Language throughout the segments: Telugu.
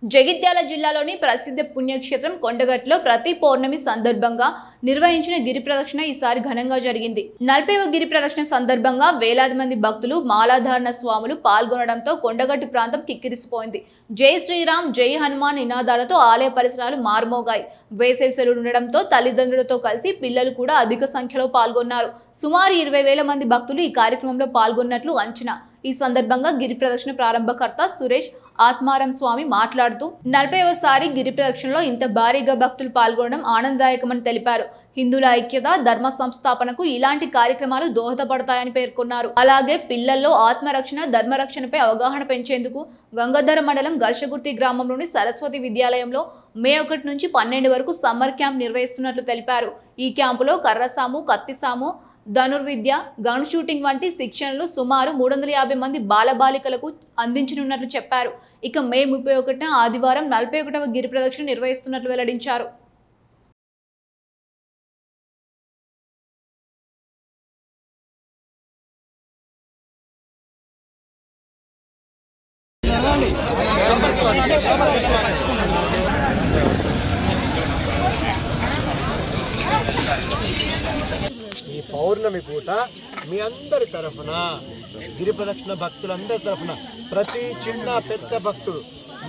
జగిత్యాల జిల్లాలోని ప్రసిద్ధ పుణ్యక్షేత్రం కొండగట్టులో ప్రతి పౌర్ణమి సందర్భంగా నిర్వహించిన గిరి ప్రదక్షిణ ఈసారి ఘనంగా జరిగింది. 40వ గిరి ప్రదక్షిణ సందర్భంగా వేలాది మంది భక్తులు మాలాధారణ స్వాములు పాల్గొనడంతో కొండగట్టు ప్రాంతం కిక్కిరిసిపోయింది. జై శ్రీరామ్, జై హనుమాన్ నినాదాలతో ఆలయ పరిసరాలు మారుమోగాయి. వేసవి సెలవులు ఉండడంతో తల్లిదండ్రులతో కలిసి పిల్లలు కూడా అధిక సంఖ్యలో పాల్గొన్నారు. సుమారు 20,000 మంది భక్తులు ఈ కార్యక్రమంలో పాల్గొన్నట్లు అంచనా. ఈ సందర్భంగా గిరి ప్రదక్షిణ ప్రారంభకర్త సురేష్ ఆత్మారం స్వామి మాట్లాడుతూ 40వసారి గిరి ప్రదక్షిణలో ఇంత భారీగా భక్తులు పాల్గొనడం ఆనందదాయకమని తెలిపారు. హిందువుల ఐక్యత, ధర్మ సంస్థాపనకు ఇలాంటి కార్యక్రమాలు దోహదపడతాయని పేర్కొన్నారు. అలాగే పిల్లల్లో ఆత్మరక్షణ, ధర్మరక్షణపై అవగాహన పెంచేందుకు గంగాధర మండలం గర్షగుర్తి గ్రామంలోని సరస్వతి విద్యాలయంలో మే 1 నుంచి 12 వరకు సమ్మర్ క్యాంప్ నిర్వహిస్తున్నట్లు తెలిపారు. ఈ క్యాంపులో కర్రసాము, కత్తిసాము, ధనుర్విద్య, గన్ షూటింగ్ వంటి శిక్షణలు సుమారు 350 మంది బాలబాలికలకు అందించనున్నట్లు చెప్పారు. ఇక మే 31న ఆదివారం 41వ గిరి ప్రదక్షిణ నిర్వహిస్తున్నట్లు వెల్లడించారు. ఈ పౌర్ణమి పూట మీ అందరి తరఫున గిరి ప్రదక్షిణ భక్తులందరి తరఫున ప్రతి చిన్న పెద్ద భక్తుడు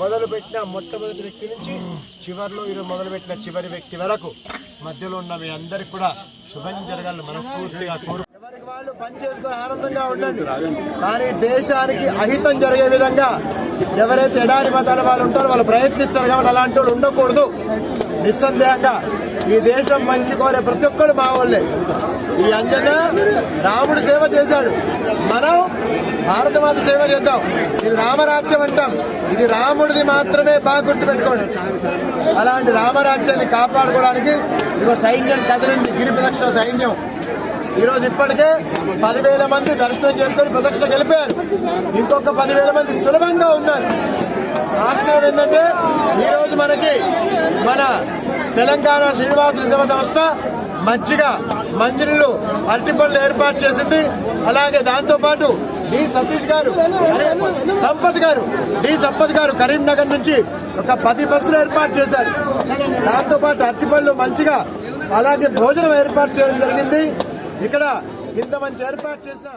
మొదలుపెట్టిన మొట్టమొదటి వ్యక్తి నుంచి చివరిలో మొదలుపెట్టిన చివరి వ్యక్తి వరకు మధ్యలో ఉన్న మీ అందరికి కూడా శుభం జరగాలని మనస్ఫూర్తిగా ఎవరికి వాళ్ళు పని చేసుకుని ఆనందంగా ఉండండి. కానీ దేశానికి అహితం జరిగే విధంగా ఎవరైతే ఎడారి మతాల వాళ్ళు ఉంటారో వాళ్ళు ప్రయత్నిస్తారు కాబట్టి అలాంటి వాళ్ళు ఉండకూడదు. నిస్సందేహంగా ఈ దేశం మంచి కోరే ప్రతి ఒక్కరు మా వాళ్ళే. ఈ అంజన రాముడు సేవ చేశాడు, మనం భారతమాత సేవ చేద్దాం. ఇది రామరాజ్యం అంటాం, ఇది రాముడిది మాత్రమే. బాగా గుర్తుపెట్టుకోండి. అలాంటి రామరాజ్యాన్ని కాపాడుకోవడానికి ఇదిగో సైన్యం కదిలింది. గిరి ప్రదక్షిణ సైన్యం ఈరోజు ఇప్పటికే 10,000 మంది దర్శనం చేసుకుని ప్రదక్షిణ గెలిపారు. ఇంకొక 10,000 మంది సులభంగా ఉన్నారు. ఆశ్చర్యం ఏంటంటే ఈరోజు మనకి మన తెలంగాణ శ్రీనివాస నిగమ సంస్థ మంచిగా మంచినీళ్ళు, అరటిపళ్ళు ఏర్పాటు చేసింది. అలాగే దాంతోపాటు డి సంపత్ గారు కరీంనగర్ నుంచి ఒక 10 బస్సులు ఏర్పాటు చేశారు. దాంతోపాటు అరటిపళ్ళు మంచిగా అలాగే భోజనం ఏర్పాటు చేయడం జరిగింది. ఇక్కడ ఇంత మంచి ఏర్పాటు చేసిన